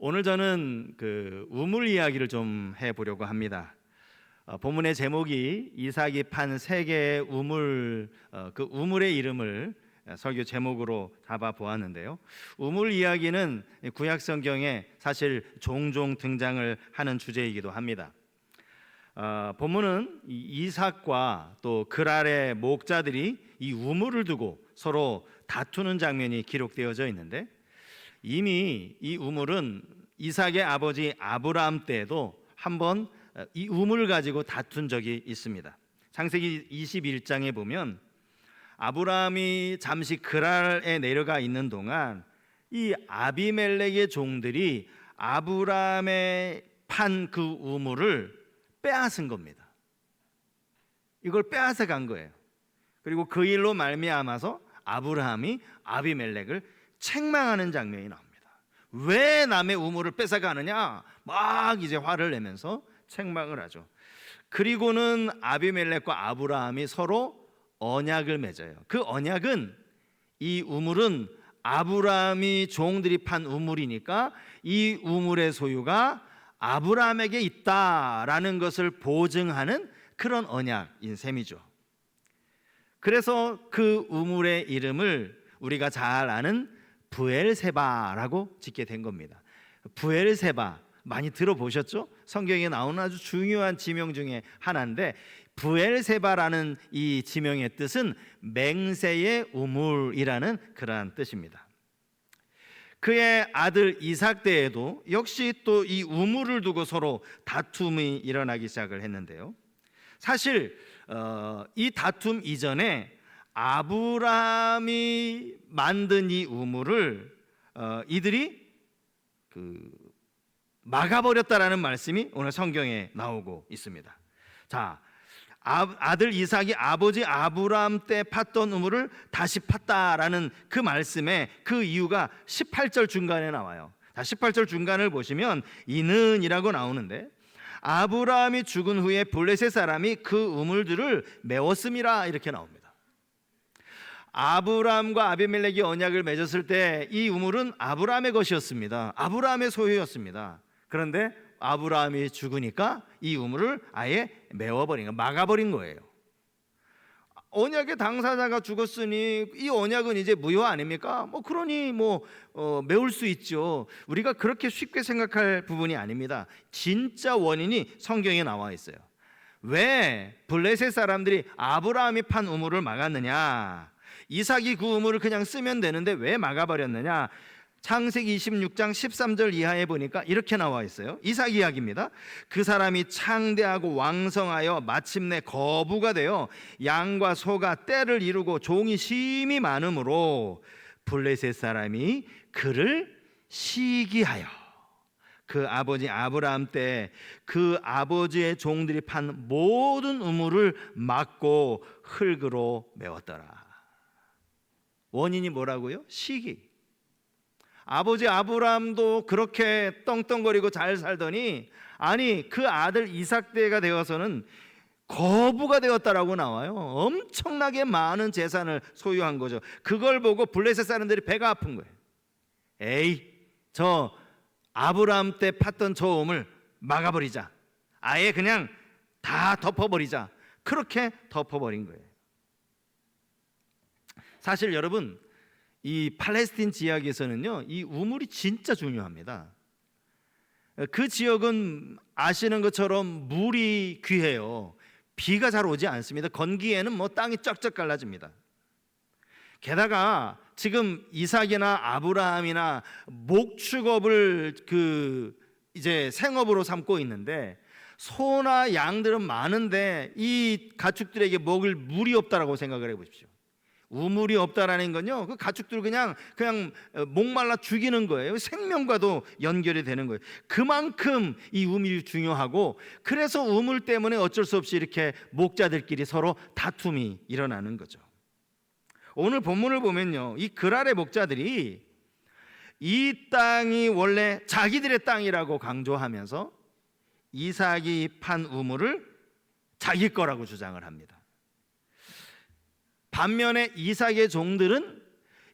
오늘 저는 그 우물 이야기를 좀 해보려고 합니다. 본문의 제목이 이삭이 판 세 개의 우물, 그 우물의 이름을 설교 제목으로 잡아 보았는데요. 우물 이야기는 구약 성경에 사실 종종 등장을 하는 주제이기도 합니다. 본문은 이삭과 또 그랄의 목자들이 이 우물을 두고 서로 다투는 장면이 기록되어져 있는데, 이미 이 우물은 이삭의 아버지 아브라함 때에도 한번 이 우물을 가지고 다툰 적이 있습니다. 창세기 21장에 보면 아브라함이 잠시 그랄에 내려가 있는 동안 이 아비멜렉의 종들이 아브라함의 판 그 우물을 빼앗은 겁니다. 이걸 빼앗아 간 거예요. 그리고 그 일로 말미암아서 아브라함이 아비멜렉을 책망하는 장면이 나옵니다. 왜 남의 우물을 뺏어가느냐? 막 이제 화를 내면서 책망을 하죠. 그리고는 아비멜렉과 아브라함이 서로 언약을 맺어요. 그 언약은 이 우물은 아브라함이 종들이 판 우물이니까 이 우물의 소유가 아브라함에게 있다라는 것을 보증하는 그런 언약인 셈이죠. 그래서 그 우물의 이름을 우리가 잘 아는 브엘세바라고 짓게 된 겁니다. 브엘세바 많이 들어보셨죠? 성경에 나오는 아주 중요한 지명 중에 하나인데, 브엘세바라는 이 지명의 뜻은 맹세의 우물이라는 그러한 뜻입니다. 그의 아들 이삭 때에도 역시 또 이 우물을 두고 서로 다툼이 일어나기 시작을 했는데요. 사실 이 다툼 이전에 아브라함이 만든 이 우물을 이들이 막아버렸다라는 말씀이 오늘 성경에 나오고 있습니다. 자, 아들 이삭이 아버지 아브라함 때 팠던 우물을 다시 팠다라는 그 말씀에 그 이유가 18절 중간에 나와요. 자, 18절 중간을 보시면 이는이라고 나오는데, 아브라함이 죽은 후에 블레셋 사람이 그 우물들을 메웠음이라 이렇게 나옵니다. 아브라함과 아비멜렉이 언약을 맺었을 때 이 우물은 아브라함의 것이었습니다. 아브라함의 소유였습니다. 그런데 아브라함이 죽으니까 이 우물을 아예 메워버린 거, 막아버린 거예요. 언약의 당사자가 죽었으니 이 언약은 이제 무효 아닙니까? 그러니 메울 수 있죠. 우리가 그렇게 쉽게 생각할 부분이 아닙니다. 진짜 원인이 성경에 나와 있어요. 왜 블레셋 사람들이 아브라함이 판 우물을 막았느냐? 이삭이 그 우물을 그냥 쓰면 되는데 왜 막아버렸느냐? 창세기 26장 13절 이하에 보니까 이렇게 나와 있어요. 이삭 이야기입니다. 그 사람이 창대하고 왕성하여 마침내 거부가 되어 양과 소가 떼를 이루고 종이 심히 많으므로 블레셋 사람이 그를 시기하여 그 아버지 아브라함 때 그 아버지의 종들이 판 모든 우물을 막고 흙으로 메웠더라. 원인이 뭐라고요? 시기. 아버지 아브라함도 그렇게 떵떵거리고 잘 살더니 아니 그 아들 이삭 때가 되어서는 거부가 되었다라고 나와요. 엄청나게 많은 재산을 소유한 거죠. 그걸 보고 블레셋 사람들이 배가 아픈 거예요. 에이, 저 아브라함 때 팠던 저 우물 막아버리자. 아예 그냥 다 덮어버리자. 그렇게 덮어버린 거예요. 사실 여러분, 이 팔레스틴 지역에서는요, 이 우물이 진짜 중요합니다. 그 지역은 아시는 것처럼 물이 귀해요. 비가 잘 오지 않습니다. 건기에는 땅이 쩍쩍 갈라집니다. 게다가 지금 이삭이나 아브라함이나 목축업을 이제 생업으로 삼고 있는데, 소나 양들은 많은데 이 가축들에게 먹을 물이 없다라고 생각을 해보십시오. 우물이 없다라는 건요, 그 가축들 그냥 목말라 죽이는 거예요. 생명과도 연결이 되는 거예요. 그만큼 이 우물이 중요하고, 그래서 우물 때문에 어쩔 수 없이 이렇게 목자들끼리 서로 다툼이 일어나는 거죠. 오늘 본문을 보면요, 이 그랄의 목자들이 이 땅이 원래 자기들의 땅이라고 강조하면서 이삭이 판 우물을 자기 거라고 주장을 합니다. 반면에 이삭의 종들은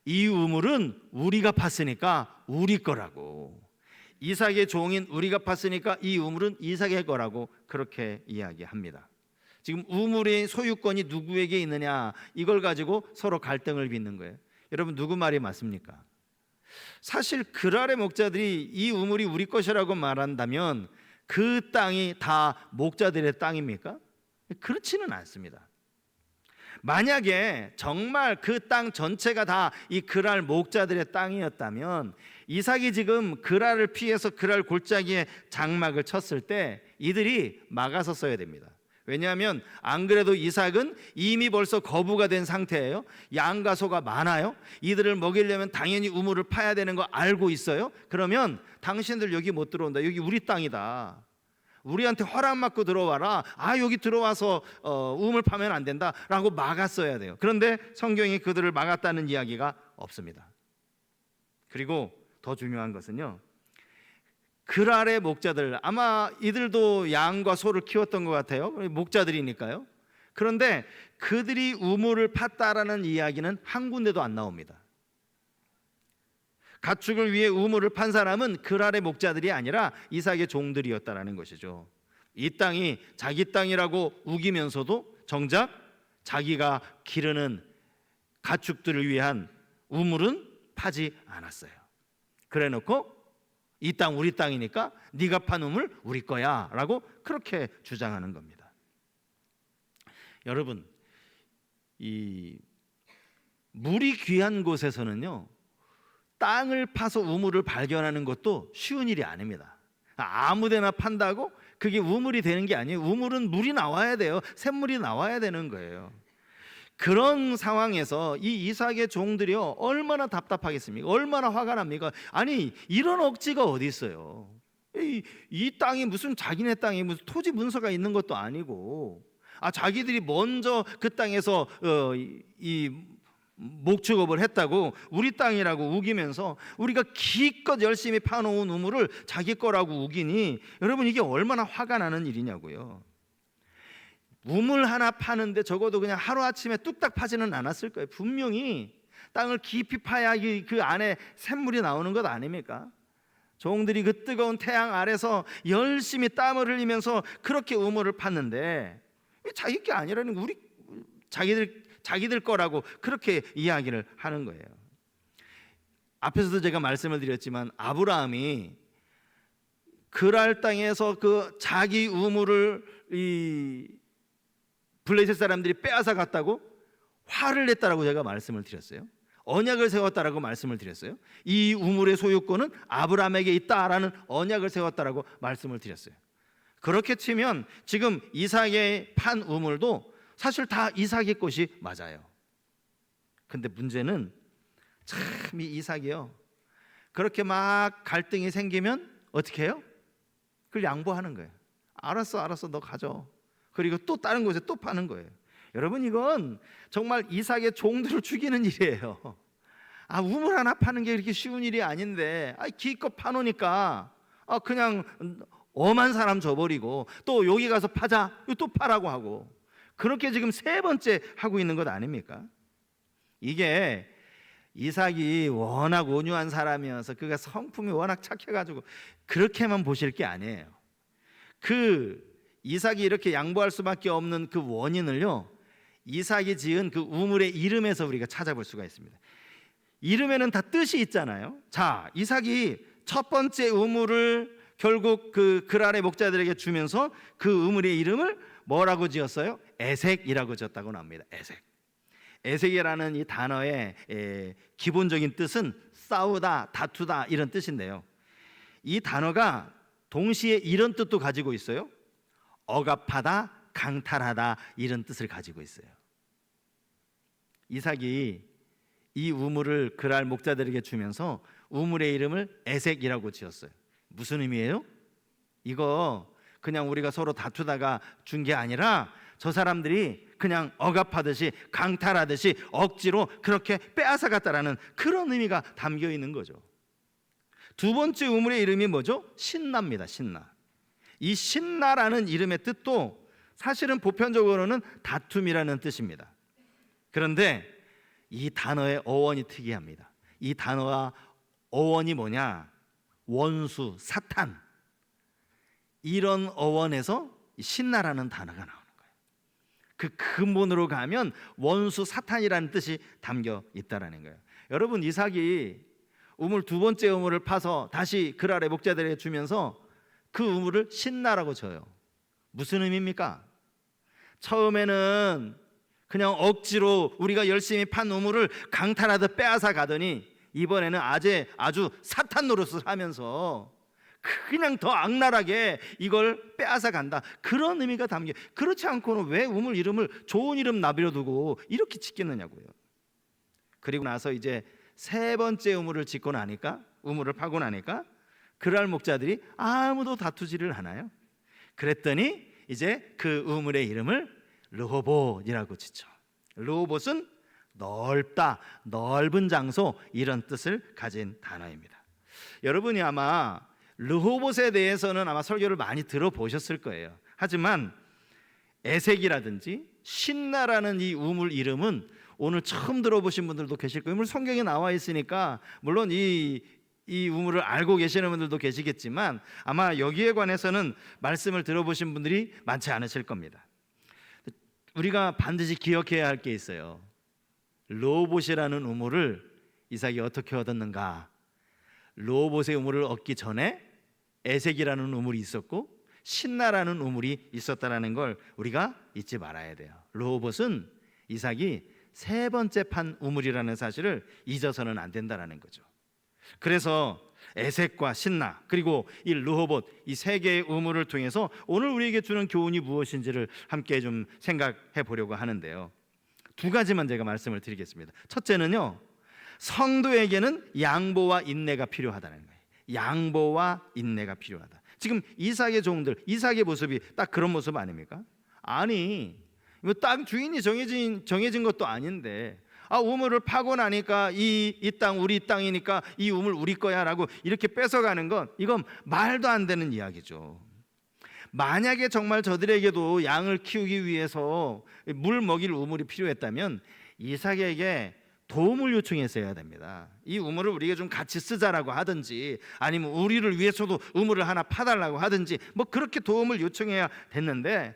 이 우물은 우리가 팠으니까 우리 거라고, 이삭의 종인 우리가 팠으니까 이 우물은 이삭의 거라고 그렇게 이야기합니다. 지금 우물의 소유권이 누구에게 있느냐, 이걸 가지고 서로 갈등을 빚는 거예요. 여러분, 누구 말이 맞습니까? 사실 그랄의 목자들이 이 우물이 우리 것이라고 말한다면 그 땅이 다 목자들의 땅입니까? 그렇지는 않습니다. 만약에 정말 그 땅 전체가 다 이 그랄 목자들의 땅이었다면 이삭이 지금 그랄을 피해서 그랄 골짜기에 장막을 쳤을 때 이들이 막아서 써야 됩니다. 왜냐하면 안 그래도 이삭은 이미 벌써 거부가 된 상태예요. 양과 소가 많아요. 이들을 먹이려면 당연히 우물을 파야 되는 거 알고 있어요. 그러면 당신들 여기 못 들어온다. 여기 우리 땅이다. 우리한테 허락 받고 들어와라. 여기 들어와서 우물 파면 안 된다 라고 막았어야 돼요. 그런데 성경이 그들을 막았다는 이야기가 없습니다. 그리고 더 중요한 것은요, 그랄의 목자들, 아마 이들도 양과 소를 키웠던 것 같아요. 목자들이니까요. 그런데 그들이 우물을 팠다라는 이야기는 한 군데도 안 나옵니다. 가축을 위해 우물을 판 사람은 그랄의 목자들이 아니라 이삭의 종들이었다라는 것이죠. 이 땅이 자기 땅이라고 우기면서도 정작 자기가 기르는 가축들을 위한 우물은 파지 않았어요. 그래놓고 이 땅 우리 땅이니까 네가 판 우물 우리 거야 라고 그렇게 주장하는 겁니다. 여러분, 이 물이 귀한 곳에서는요, 땅을 파서 우물을 발견하는 것도 쉬운 일이 아닙니다. 아무데나 판다고 그게 우물이 되는 게 아니에요. 우물은 물이 나와야 돼요. 샘물이 나와야 되는 거예요. 그런 상황에서 이 이삭의 종들이요, 얼마나 답답하겠습니까? 얼마나 화가 납니까? 아니, 이런 억지가 어디 있어요? 이 땅이 무슨 자기네 땅에 무슨 토지 문서가 있는 것도 아니고, 자기들이 먼저 그 땅에서 이 목축업을 했다고 우리 땅이라고 우기면서 우리가 기껏 열심히 파놓은 우물을 자기 거라고 우기니, 여러분, 이게 얼마나 화가 나는 일이냐고요. 우물 하나 파는데 적어도 그냥 하루아침에 뚝딱 파지는 않았을 거예요. 분명히 땅을 깊이 파야 그 안에 샘물이 나오는 것 아닙니까? 종들이 그 뜨거운 태양 아래서 열심히 땀을 흘리면서 그렇게 우물을 팠는데 자기 게 아니라는, 우리 자기들 거라고 그렇게 이야기를 하는 거예요. 앞에서도 제가 말씀을 드렸지만 아브라함이 그랄 땅에서 그 자기 우물을 이 블레셋 사람들이 빼앗아 갔다고 화를 냈다라고 제가 말씀을 드렸어요. 언약을 세웠다라고 말씀을 드렸어요. 이 우물의 소유권은 아브라함에게 있다라는 언약을 세웠다라고 말씀을 드렸어요. 그렇게 치면 지금 이삭의 판 우물도 사실 다 이삭의 것이 맞아요. 근데 문제는 참 이 이삭이요, 그렇게 막 갈등이 생기면 어떻게 해요? 그걸 양보하는 거예요. 알았어 너 가져. 그리고 또 다른 곳에 또 파는 거예요. 여러분, 이건 정말 이삭의 종들을 죽이는 일이에요. 우물 하나 파는 게 그렇게 쉬운 일이 아닌데 기껏 파놓으니까 그냥 엄한 사람 줘버리고 또 여기 가서 파자, 또 파라고 하고, 그렇게 지금 세 번째 하고 있는 것 아닙니까? 이게 이삭이 워낙 온유한 사람이어서 그가 성품이 워낙 착해가지고 그렇게만 보실 게 아니에요. 그 이삭이 이렇게 양보할 수밖에 없는 그 원인을요, 이삭이 지은 그 우물의 이름에서 우리가 찾아볼 수가 있습니다. 이름에는 다 뜻이 있잖아요. 자, 이삭이 첫 번째 우물을 결국 그 그랄의 목자들에게 주면서 그 우물의 이름을 뭐라고 지었어요? 에색이라고 지었다고 합니다. 에색이라는 이 단어의 기본적인 뜻은 싸우다, 다투다 이런 뜻인데요, 이 단어가 동시에 이런 뜻도 가지고 있어요. 억압하다, 강탈하다 이런 뜻을 가지고 있어요. 이삭이 이 우물을 그랄 목자들에게 주면서 우물의 이름을 에색이라고 지었어요. 무슨 의미예요? 이거 그냥 우리가 서로 다투다가 준 게 아니라 저 사람들이 그냥 억압하듯이 강탈하듯이 억지로 그렇게 빼앗아 갔다라는 그런 의미가 담겨 있는 거죠. 두 번째 우물의 이름이 뭐죠? 신나입니다. 신나. 이 신나라는 이름의 뜻도 사실은 보편적으로는 다툼이라는 뜻입니다. 그런데 이 단어의 어원이 특이합니다. 이 단어와 어원이 뭐냐? 원수, 사탄, 이런 어원에서 신나라는 단어가 나오는 거예요. 그 근본으로 가면 원수, 사탄이라는 뜻이 담겨 있다라는 거예요. 여러분, 이삭이 우물 두 번째 우물을 파서 다시 그랄의 목자들에게 주면서 그 우물을 신나라고 줘요. 무슨 의미입니까? 처음에는 그냥 억지로 우리가 열심히 판 우물을 강탈하듯 빼앗아 가더니 이번에는 아주 사탄 노릇을 하면서 그냥 더 악랄하게 이걸 빼앗아 간다, 그런 의미가 담겨. 그렇지 않고는 왜 우물 이름을 좋은 이름 나비려두고 이렇게 짓겠느냐고요. 그리고 나서 이제 세 번째 우물을 짓고 나니까, 우물을 파고 나니까 그랄 목자들이 아무도 다투지를 않아요. 그랬더니 이제 그 우물의 이름을 르호봇이라고 짓죠. 르호봇은 넓다, 넓은 장소, 이런 뜻을 가진 단어입니다. 여러분이 아마 르호봇에 대해서는 아마 설교를 많이 들어보셨을 거예요. 하지만 에색이라든지 신나라는 이 우물 이름은 오늘 처음 들어보신 분들도 계실 거예요. 물론 성경에 나와 있으니까 물론 이 우물을 알고 계시는 분들도 계시겠지만 아마 여기에 관해서는 말씀을 들어보신 분들이 많지 않으실 겁니다. 우리가 반드시 기억해야 할 게 있어요. 르호봇이라는 우물을 이삭이 어떻게 얻었는가? 르호봇의 우물을 얻기 전에 에색이라는 우물이 있었고 신나라는 우물이 있었다라는 걸 우리가 잊지 말아야 돼요. 르호봇은 이삭이 세 번째 판 우물이라는 사실을 잊어서는 안 된다라는 거죠. 그래서 에색과 신나 그리고 이 르호봇, 이 세 개의 우물을 통해서 오늘 우리에게 주는 교훈이 무엇인지를 함께 좀 생각해 보려고 하는데요. 두 가지만 제가 말씀을 드리겠습니다. 첫째는요, 성도에게는 양보와 인내가 필요하다는 거예요. 양보와 인내가 필요하다. 지금 이삭의 종들, 이삭의 모습이 딱 그런 모습 아닙니까? 아니, 땅 주인이 정해진 것도 아닌데 우물을 파고 나니까 이 땅 우리 땅이니까 이 우물 우리 거야라고 이렇게 뺏어가는 건 이건 말도 안 되는 이야기죠. 만약에 정말 저들에게도 양을 키우기 위해서 물 먹일 우물이 필요했다면 이삭에게 도움을 요청했어야 됩니다. 이 우물을 우리가 좀 같이 쓰자라고 하든지 아니면 우리를 위해서도 우물을 하나 파달라고 하든지 뭐 그렇게 도움을 요청해야 됐는데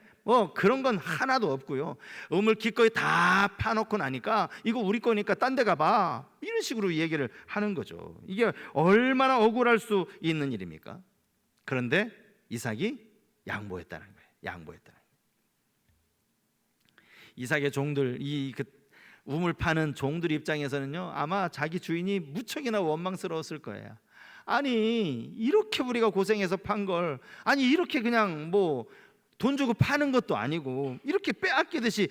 그런 건 하나도 없고요. 우물 기꺼이 다 파놓고 나니까 이거 우리 거니까 딴 데 가봐, 이런 식으로 얘기를 하는 거죠. 이게 얼마나 억울할 수 있는 일입니까? 그런데 이삭이 양보했다는 거예요. 양보했다는 거예요. 이삭의 종들, 우물 파는 종들 입장에서는요, 아마 자기 주인이 무척이나 원망스러웠을 거예요. 아니, 이렇게 우리가 고생해서 판 걸, 아니 이렇게 그냥 돈 주고 파는 것도 아니고 이렇게 빼앗기듯이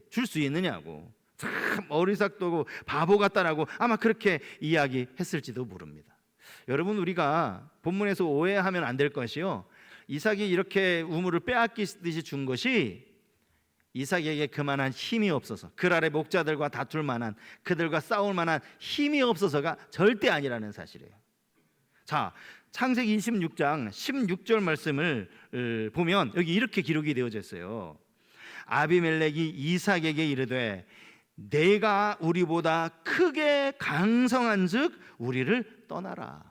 줄 수 있느냐고, 참 어리석고 바보 같다라고 아마 그렇게 이야기했을지도 모릅니다. 여러분, 우리가 본문에서 오해하면 안 될 것이요, 이삭이 이렇게 우물을 빼앗기듯이 준 것이 이삭에게 그만한 힘이 없어서, 그랄의 목자들과 다툴 만한, 그들과 싸울 만한 힘이 없어서가 절대 아니라는 사실이에요. 자, 창세기 26장 16절 말씀을 보면 여기 이렇게 기록이 되어져 있어요. 아비멜렉이 이삭에게 이르되 내가 우리보다 크게 강성한즉 우리를 떠나라.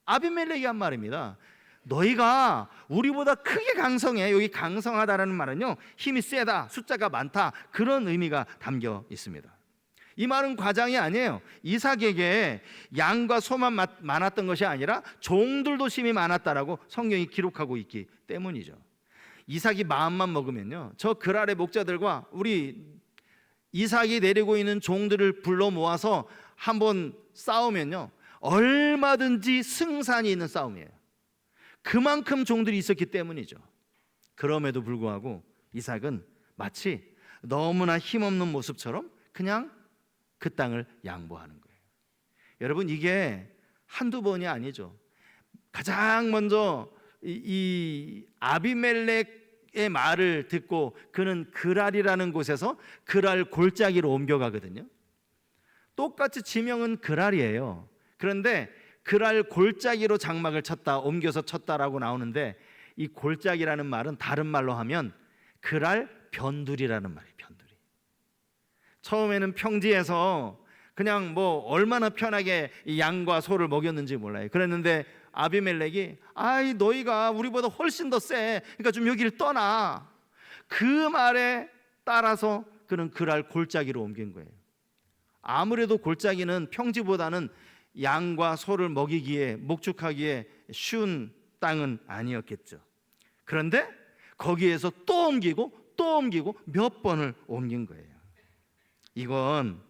아비멜렉이 한 말입니다. 너희가 우리보다 크게 강성해. 여기 강성하다라는 말은요, 힘이 세다, 숫자가 많다, 그런 의미가 담겨 있습니다. 이 말은 과장이 아니에요. 이삭에게 양과 소만 많았던 것이 아니라 종들도 힘이 많았다라고 성경이 기록하고 있기 때문이죠. 이삭이 마음만 먹으면요, 저 그랄의 목자들과 우리 이삭이 데리고 있는 종들을 불러 모아서 한번 싸우면요, 얼마든지 승산이 있는 싸움이에요. 그만큼 종들이 있었기 때문이죠. 그럼에도 불구하고 이삭은 마치 너무나 힘없는 모습처럼 그냥 그 땅을 양보하는 거예요. 여러분, 이게 한두 번이 아니죠. 가장 먼저 이 아비멜렉의 말을 듣고 그는 그랄이라는 곳에서 그랄 골짜기로 옮겨가거든요. 똑같이 지명은 그랄이에요. 그런데 그랄 골짜기로 장막을 쳤다, 옮겨서 쳤다라고 나오는데 이 골짜기라는 말은 다른 말로 하면 그랄 변두리라는 말이에요. 변두리. 처음에는 평지에서 그냥 얼마나 편하게 이 양과 소를 먹였는지 몰라요. 그랬는데 아비멜렉이 아이 너희가 우리보다 훨씬 더 세, 그러니까 좀 여기를 떠나. 그 말에 따라서 그는 그랄 골짜기로 옮긴 거예요. 아무래도 골짜기는 평지보다는 양과 소를 먹이기에 목축하기에 쉬운 땅은 아니었겠죠. 그런데 거기에서 또 옮기고 또 옮기고 몇 번을 옮긴 거예요. 이건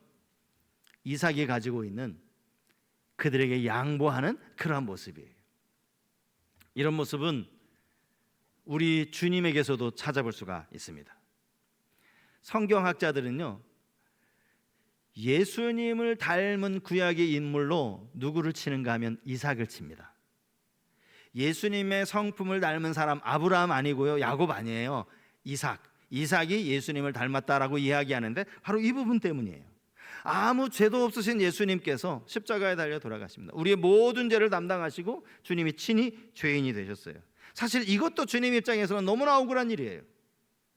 이삭이 가지고 있는 그들에게 양보하는 그러한 모습이에요. 이런 모습은 우리 주님에게서도 찾아볼 수가 있습니다. 성경학자들은요, 예수님을 닮은 구약의 인물로 누구를 치는가 하면 이삭을 칩니다. 예수님의 성품을 닮은 사람 아브라함 아니고요, 야곱 아니에요. 이삭이 예수님을 닮았다라고 이야기하는데 바로 이 부분 때문이에요. 아무 죄도 없으신 예수님께서 십자가에 달려 돌아가십니다. 우리의 모든 죄를 담당하시고 주님이 친히 죄인이 되셨어요. 사실 이것도 주님 입장에서는 너무나 억울한 일이에요.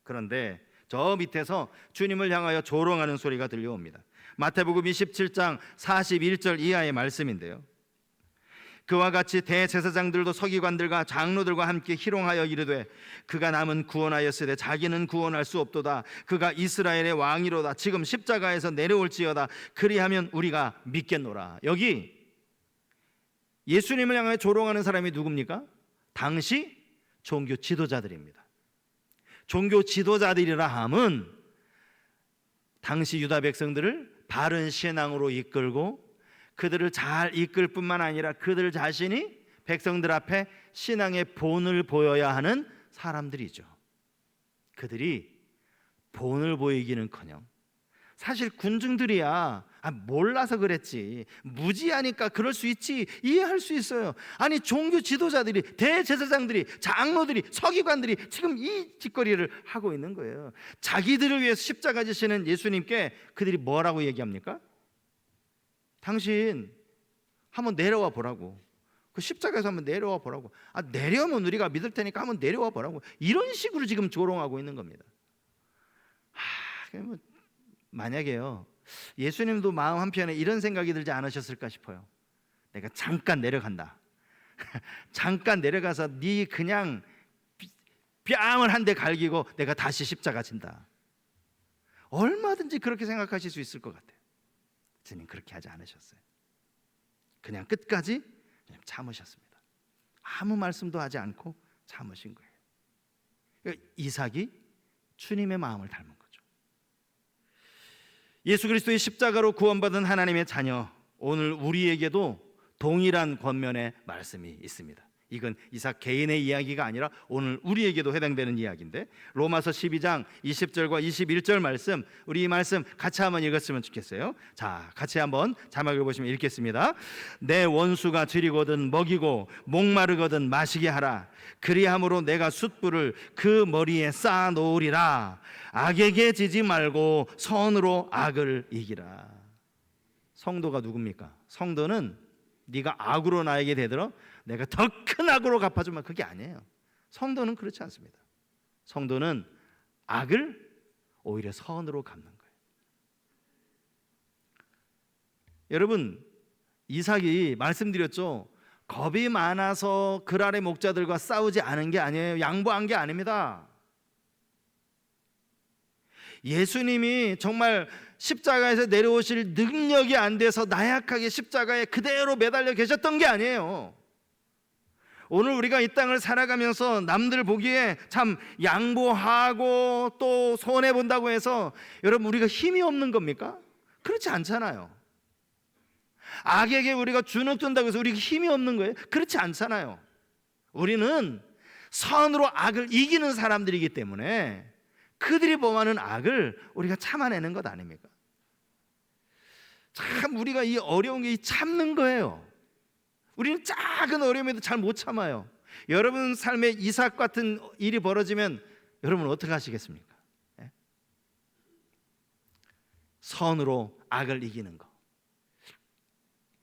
그런데 저 밑에서 주님을 향하여 조롱하는 소리가 들려옵니다. 마태복음 27장 41절 이하의 말씀인데요, 그와 같이 대제사장들도 서기관들과 장로들과 함께 희롱하여 이르되 그가 남은 구원하였으되 자기는 구원할 수 없도다. 그가 이스라엘의 왕이로다. 지금 십자가에서 내려올지어다. 그리하면 우리가 믿겠노라. 여기 예수님을 향하여 조롱하는 사람이 누굽니까? 당시 종교 지도자들입니다. 종교 지도자들이라 함은 당시 유다 백성들을 바른 신앙으로 이끌고 그들을 잘 이끌 뿐만 아니라 그들 자신이 백성들 앞에 신앙의 본을 보여야 하는 사람들이죠. 그들이 본을 보이기는커녕 사실 군중들이야 몰라서 그랬지, 무지하니까 그럴 수 있지, 이해할 수 있어요. 아니 종교 지도자들이, 대제사장들이, 장로들이, 서기관들이 지금 이 짓거리를 하고 있는 거예요. 자기들을 위해서 십자가 지시는 예수님께 그들이 뭐라고 얘기합니까? 당신 한번 내려와 보라고, 그 십자가에서 한번 내려와 보라고, 내려오면 우리가 믿을 테니까 한번 내려와 보라고, 이런 식으로 지금 조롱하고 있는 겁니다. 만약에요, 예수님도 마음 한편에 이런 생각이 들지 않으셨을까 싶어요. 내가 잠깐 내려간다. 잠깐 내려가서 네 그냥 뺨을 한 대 갈기고 내가 다시 십자가 진다. 얼마든지 그렇게 생각하실 수 있을 것 같아요. 주님 그렇게 하지 않으셨어요. 그냥 끝까지 참으셨습니다. 아무 말씀도 하지 않고 참으신 거예요. 이삭이 주님의 마음을 닮은 거죠. 예수 그리스도의 십자가로 구원받은 하나님의 자녀, 오늘 우리에게도 동일한 권면의 말씀이 있습니다. 이건 이삭 개인의 이야기가 아니라 오늘 우리에게도 해당되는 이야기인데, 로마서 12장 20절과 21절 말씀, 우리 이 말씀 같이 한번 읽었으면 좋겠어요. 자, 같이 한번 자막을 보시면 읽겠습니다. 내 원수가 줄이거든 먹이고 목마르거든 마시게 하라. 그리함으로 내가 숯불을 그 머리에 쌓아 놓으리라. 악에게 지지 말고 선으로 악을 이기라. 성도가 누굽니까? 성도는 네가 악으로 나에게 대들어 내가 더 큰 악으로 갚아주면, 그게 아니에요. 성도는 그렇지 않습니다. 성도는 악을 오히려 선으로 갚는 거예요. 여러분, 이삭이 말씀드렸죠, 겁이 많아서 그랄의 목자들과 싸우지 않은 게 아니에요. 양보한 게 아닙니다. 예수님이 정말 십자가에서 내려오실 능력이 안 돼서 나약하게 십자가에 그대로 매달려 계셨던 게 아니에요. 오늘 우리가 이 땅을 살아가면서 남들 보기에 참 양보하고 또 손해본다고 해서 여러분 우리가 힘이 없는 겁니까? 그렇지 않잖아요. 악에게 우리가 주눅든다고 해서 우리가 힘이 없는 거예요? 그렇지 않잖아요. 우리는 선으로 악을 이기는 사람들이기 때문에 그들이 범하는 악을 우리가 참아내는 것 아닙니까? 참 우리가 이 어려운 게 참는 거예요. 우리는 작은 어려움에도 잘 못 참아요. 여러분 삶에 이삭 같은 일이 벌어지면 여러분 어떻게 하시겠습니까? 네? 선으로 악을 이기는 거.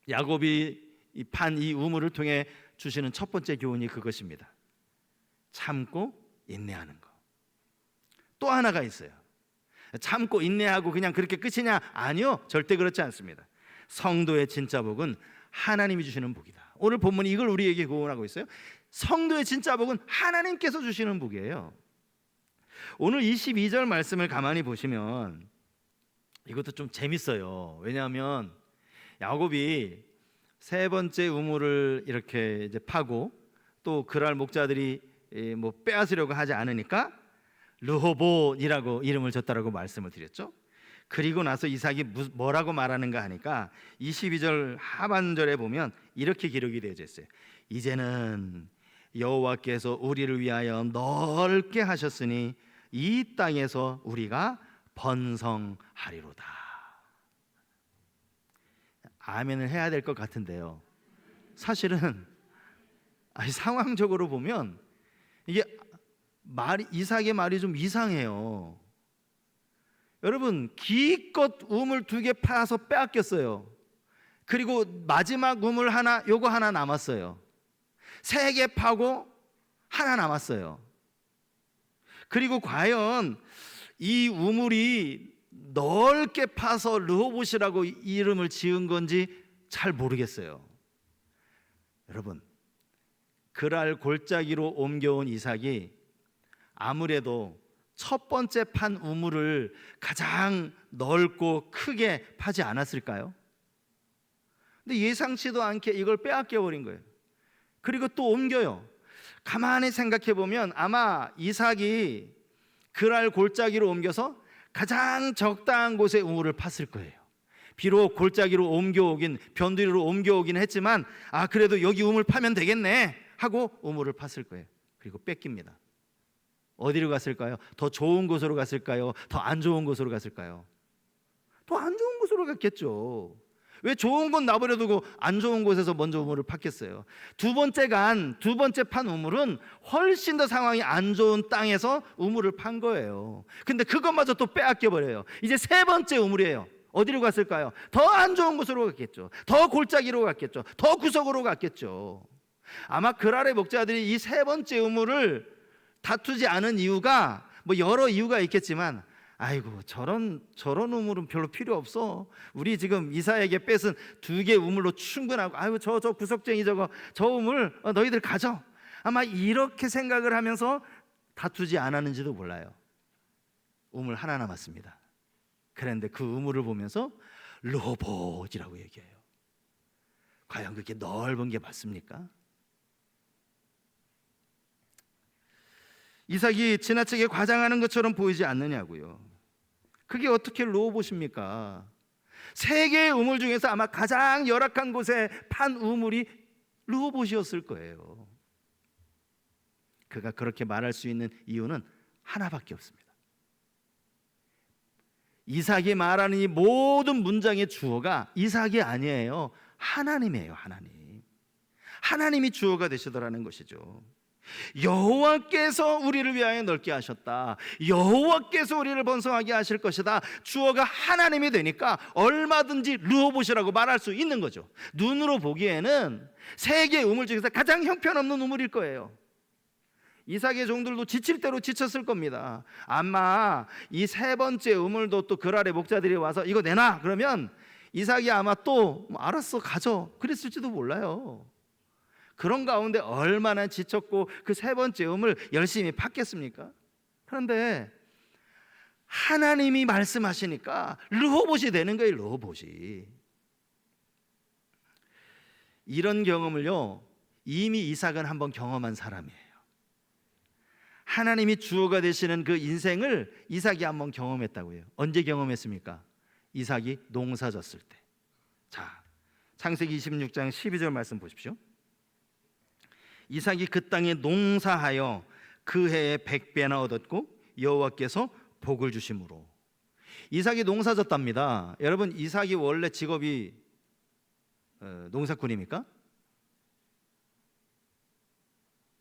야곱이 판 이 우물을 통해 주시는 첫 번째 교훈이 그것입니다. 참고 인내하는 거. 또 하나가 있어요. 참고 인내하고 그냥 그렇게 끝이냐? 아니요, 절대 그렇지 않습니다. 성도의 진짜 복은 하나님이 주시는 복이다. 오늘 본문이 이걸 우리에게 교훈하고 있어요. 성도의 진짜 복은 하나님께서 주시는 복이에요. 오늘 22절 말씀을 가만히 보시면 이것도 좀 재밌어요. 왜냐하면 야곱이 세 번째 우물을 이렇게 이제 파고 또 그랄 목자들이 뭐 빼앗으려고 하지 않으니까 르호봇이라고 이름을 줬다라고 말씀을 드렸죠. 그리고 나서 이삭이 뭐라고 말하는가 하니까 22절 하반절에 보면 이렇게 기록이 되어 있어요. 이제는 여호와께서 우리를 위하여 넓게 하셨으니 이 땅에서 우리가 번성하리로다. 아멘을 해야 될 것 같은데요, 사실은 상황적으로 보면 이게 이삭의 말이 좀 이상해요. 여러분, 기껏 우물 2개 파서 빼앗겼어요. 그리고 마지막 우물 요거 하나 남았어요. 3개 파고 하나 남았어요. 그리고 과연 이 우물이 넓게 파서 르호봇이라고 이름을 지은 건지 잘 모르겠어요. 여러분, 그랄 골짜기로 옮겨온 이삭이 아무래도 첫 번째 판 우물을 가장 넓고 크게 파지 않았을까요? 근데 예상치도 않게 이걸 빼앗겨 버린 거예요. 그리고 또 옮겨요. 가만히 생각해 보면 아마 이삭이 그랄 골짜기로 옮겨서 가장 적당한 곳에 우물을 팠을 거예요. 비록 골짜기로 옮겨오긴, 변두리로 옮겨오긴 했지만 그래도 여기 우물 파면 되겠네 하고 우물을 팠을 거예요. 그리고 뺏깁니다. 어디로 갔을까요? 더 좋은 곳으로 갔을까요? 더 안 좋은 곳으로 갔을까요? 더 안 좋은 곳으로 갔겠죠. 왜 좋은 곳 나버려두고 안 좋은 곳에서 먼저 우물을 팠겠어요? 두 번째 판 우물은 훨씬 더 상황이 안 좋은 땅에서 우물을 판 거예요. 근데 그것마저 또 빼앗겨 버려요. 이제 세 번째 우물이에요. 어디로 갔을까요? 더 안 좋은 곳으로 갔겠죠. 더 골짜기로 갔겠죠. 더 구석으로 갔겠죠. 아마 그랄의 목자들이 이 세 번째 우물을 다투지 않은 이유가 뭐 여러 이유가 있겠지만, 아이고 저런 우물은 별로 필요 없어. 우리 지금 이삭에게 뺏은 2개 우물로 충분하고, 아이고 저 구석쟁이 저 우물 너희들 가져. 아마 이렇게 생각을 하면서 다투지 않았는지도 몰라요. 우물 하나 남았습니다. 그런데 그 우물을 보면서 르호봇이라고 얘기해요. 과연 그렇게 넓은 게 맞습니까? 이삭이 지나치게 과장하는 것처럼 보이지 않느냐고요. 그게 어떻게 르호봇입니까? 3개의 우물 중에서 아마 가장 열악한 곳에 판 우물이 르호봇이었을 거예요. 그가 그렇게 말할 수 있는 이유는 하나밖에 없습니다. 이삭이 말하는 이 모든 문장의 주어가 이삭이 아니에요. 하나님이에요. 하나님이 주어가 되시더라는 것이죠. 여호와께서 우리를 위하여 넓게 하셨다. 여호와께서 우리를 번성하게 하실 것이다. 주어가 하나님이 되니까 얼마든지 르호봇이라고 말할 수 있는 거죠. 눈으로 보기에는 3개의 우물 중에서 가장 형편없는 우물일 거예요. 이삭의 종들도 지칠 대로 지쳤을 겁니다. 아마 이 3번째 우물도 또 그랄의 목자들이 와서 이거 내놔 그러면 이삭이 아마 또 알았어 가져 그랬을지도 몰라요. 그런 가운데 얼마나 지쳤고 그 3번째 우물 열심히 팠겠습니까? 그런데 하나님이 말씀하시니까 르호봇이 되는 거예요. 르호봇이. 이런 경험을요 이미 이삭은 한번 경험한 사람이에요. 하나님이 주어가 되시는 그 인생을 이삭이 한번 경험했다고 해요. 언제 경험했습니까? 이삭이 농사졌을 때. 자, 창세기 26장 12절 말씀 보십시오. 이삭이 그 땅에 농사하여 그 해에 100배나 얻었고 여호와께서 복을 주심으로. 이삭이 농사졌답니다. 여러분, 이삭이 원래 직업이 농사꾼입니까?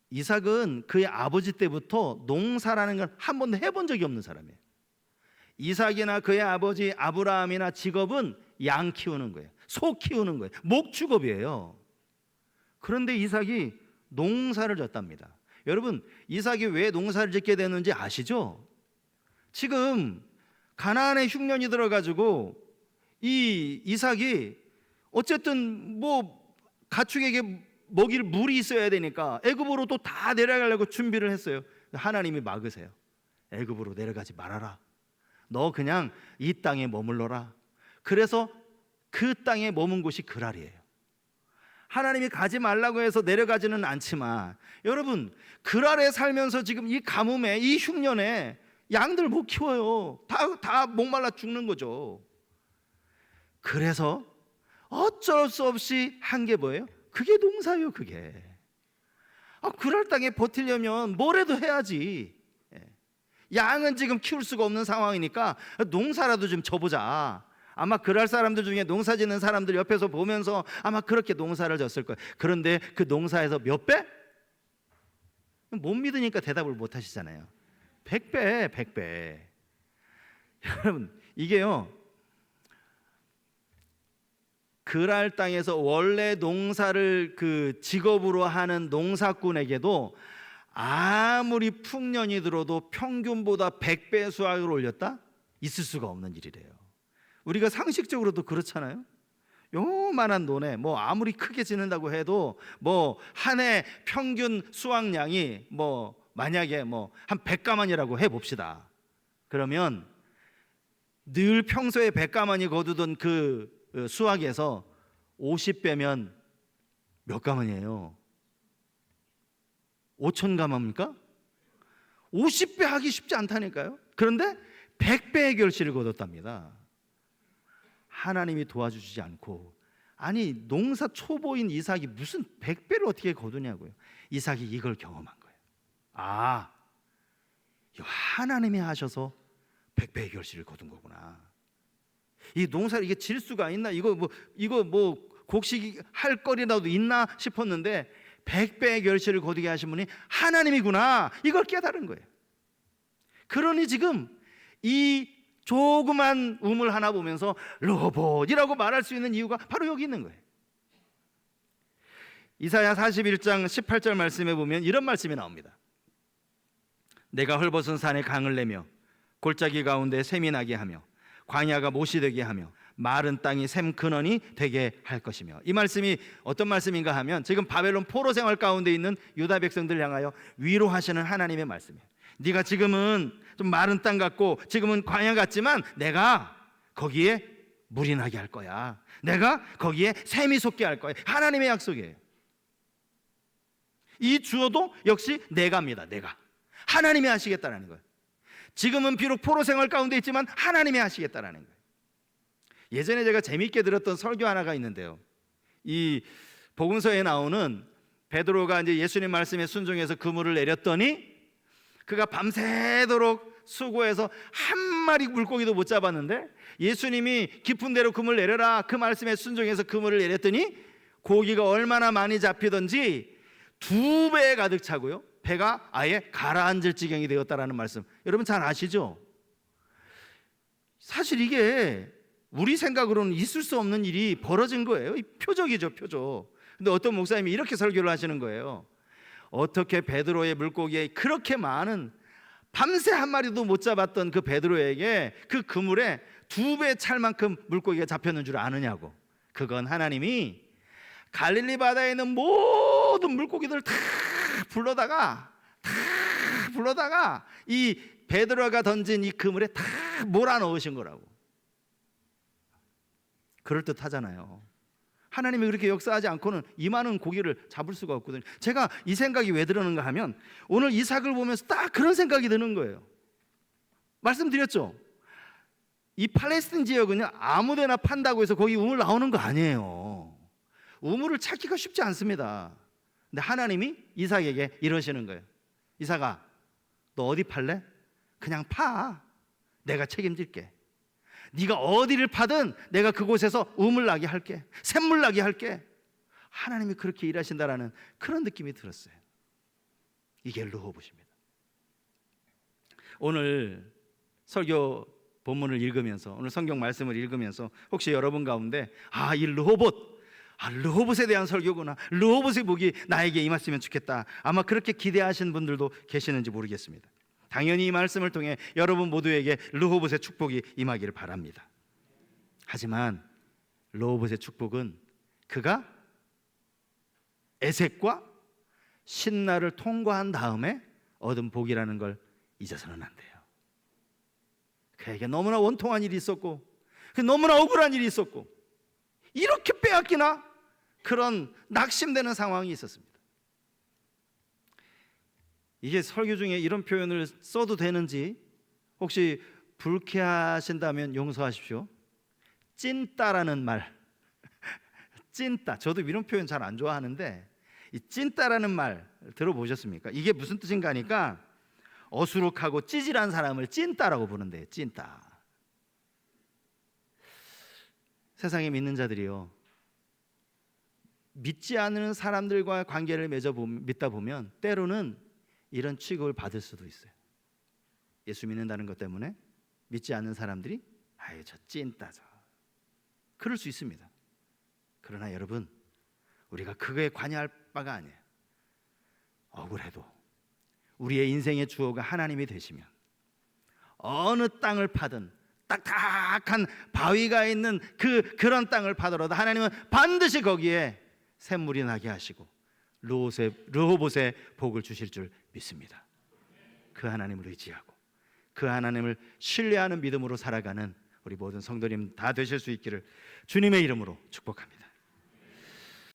이삭은 그의 아버지 때부터 농사라는 걸 한 번도 해본 적이 없는 사람이에요. 이삭이나 그의 아버지 아브라함이나 직업은 양 키우는 거예요. 소 키우는 거예요. 목축업이에요. 그런데 이삭이 농사를 졌답니다. 여러분, 이삭이 왜 농사를 짓게 되는지 아시죠? 지금 가나안의 흉년이 들어가지고 이 이삭이 어쨌든 뭐 가축에게 먹일 물이 있어야 되니까 애굽으로 또 다 내려가려고 준비를 했어요. 하나님이 막으세요. 애굽으로 내려가지 말아라. 너 그냥 이 땅에 머물러라. 그래서 그 땅에 머문 곳이 그랄이에요. 하나님이 가지 말라고 해서 내려가지는 않지만, 여러분 그랄에 살면서 지금 이 가뭄에, 이 흉년에 양들 못 키워요. 다 목말라 죽는 거죠. 그래서 어쩔 수 없이 한 게 뭐예요? 그게 농사예요. 그게 그랄 땅에 버티려면 뭐라도 해야지. 양은 지금 키울 수가 없는 상황이니까 농사라도 좀 져보자. 아마 그랄 사람들 중에 농사 짓는 사람들 옆에서 보면서 아마 그렇게 농사를 졌을 거예요. 그런데 그 농사에서 몇 배? 못 믿으니까 대답을 못 하시잖아요. 100배, 100배. 여러분 이게요, 그랄 땅에서 원래 농사를 그 직업으로 하는 농사꾼에게도 아무리 풍년이 들어도 평균보다 100배 수확을 올렸다? 있을 수가 없는 일이래요. 우리가 상식적으로도 그렇잖아요. 요만한 논에 뭐 아무리 크게 짓는다고 해도 뭐 한 해 평균 수확량이 뭐 만약에 뭐 한 100가만이라고 해봅시다. 그러면 늘 평소에 100가만이 거두던 그 수확에서 50배면 몇 가만이에요? 5,000가마입니까? 50배 하기 쉽지 않다니까요. 그런데 100배의 결실을 거뒀답니다. 하나님이 도와주지 않고, 아니 농사 초보인 이삭이 무슨 100배를 어떻게 거두냐고요. 이삭이 이걸 경험한 거예요. 하나님이 하셔서 100배의 결실을 거둔 거구나. 이 농사를 이게 질 수가 있나? 이거 뭐 곡식이 할 거리라도 있나 싶었는데 100배의 결실을 거두게 하신 분이 하나님이구나. 이걸 깨달은 거예요. 그러니 지금 이 조그만 우물 하나 보면서 로봇이라고 말할 수 있는 이유가 바로 여기 있는 거예요. 이사야 41장 18절 말씀에 보면 이런 말씀이 나옵니다. 내가 헐벗은 산에 강을 내며 골짜기 가운데 샘이 나게 하며 광야가 못이 되게 하며 마른 땅이 샘 근원이 되게 할 것이며. 이 말씀이 어떤 말씀인가 하면 지금 바벨론 포로 생활 가운데 있는 유다 백성들 향하여 위로하시는 하나님의 말씀이에요. 네가 지금은 좀 마른 땅 같고 지금은 광야 같지만 내가 거기에 물이 나게 할 거야. 내가 거기에 샘이 솟게 할 거야. 하나님의 약속이에요. 이 주어도 역시 내가입니다. 내가 하나님이 하시겠다라는 거예요. 지금은 비록 포로 생활 가운데 있지만 하나님이 하시겠다라는 거예요. 예전에 제가 재미있게 들었던 설교 하나가 있는데요, 이 복음서에 나오는 베드로가 이제 예수님 말씀에 순종해서 그물을 내렸더니 그가 밤새도록 수고해서 한 마리 물고기도 못 잡았는데 예수님이 깊은 데로 그물 내려라 그 말씀에 순종해서 그물을 내렸더니 고기가 얼마나 많이 잡히던지 2배 가득 차고요, 배가 아예 가라앉을 지경이 되었다라는 말씀, 여러분 잘 아시죠? 사실 이게 우리 생각으로는 있을 수 없는 일이 벌어진 거예요. 표적이죠, 표적. 근데 어떤 목사님이 이렇게 설교를 하시는 거예요. 어떻게 베드로의 물고기에 그렇게 많은, 밤새 한 마리도 못 잡았던 그 베드로에게 그 그물에 2배 찰 만큼 물고기가 잡혔는 줄 아느냐고. 그건 하나님이 갈릴리 바다에 있는 모든 물고기들을 다 불러다가 이 베드로가 던진 이 그물에 다 몰아넣으신 거라고. 그럴듯하잖아요. 하나님이 그렇게 역사하지 않고는 이 많은 고기를 잡을 수가 없거든요. 제가 이 생각이 왜 들었는가 하면 오늘 이삭을 보면서 딱 그런 생각이 드는 거예요. 말씀드렸죠? 이 팔레스틴 지역은요, 아무데나 판다고 해서 거기 우물 나오는 거 아니에요. 우물을 찾기가 쉽지 않습니다. 근데 하나님이 이삭에게 이러시는 거예요. 이삭아, 너 어디 팔래? 그냥 파. 내가 책임질게. 네가 어디를 파든 내가 그곳에서 우물 나게 할게, 샘물 나게 할게. 하나님이 그렇게 일하신다라는 그런 느낌이 들었어요. 이게 르호봇입니다. 오늘 설교 본문을 읽으면서, 오늘 성경 말씀을 읽으면서 혹시 여러분 가운데 이 르호봇에 대한 설교구나, 르호봇의 복이 나에게 임했으면 좋겠다, 아마 그렇게 기대하신 분들도 계시는지 모르겠습니다. 당연히 이 말씀을 통해 여러분 모두에게 르호봇의 축복이 임하기를 바랍니다. 하지만 르호봇의 축복은 그가 에색과 신나를 통과한 다음에 얻은 복이라는 걸 잊어서는 안 돼요. 그에게 너무나 원통한 일이 있었고, 너무나 억울한 일이 있었고, 이렇게 빼앗기나? 그런 낙심되는 상황이 있었습니다. 이게 설교 중에 이런 표현을 써도 되는지 혹시 불쾌하신다면 용서하십시오. 찐따라는 말, 찐따, 저도 이런 표현 잘 안 좋아하는데 이 찐따라는 말 들어보셨습니까? 이게 무슨 뜻인가 하니까 어수룩하고 찌질한 사람을 찐따라고 부른대요. 찐따. 세상에 믿는 자들이요, 믿지 않는 사람들과 관계를 믿다 보면 때로는 이런 취급을 받을 수도 있어요. 예수 믿는다는 것 때문에 믿지 않는 사람들이 아유 저 찐따죠, 그럴 수 있습니다. 그러나 여러분, 우리가 그거에 관여할 바가 아니에요. 억울해도 우리의 인생의 주어가 하나님이 되시면 어느 땅을 파든 딱딱한 바위가 있는 그런 땅을 파더라도 하나님은 반드시 거기에 샘물이 나게 하시고 르호봇의 복을 주실 줄 믿습니다. 그 하나님을 의지하고 그 하나님을 신뢰하는 믿음으로 살아가는 우리 모든 성도님 다 되실 수 있기를 주님의 이름으로 축복합니다.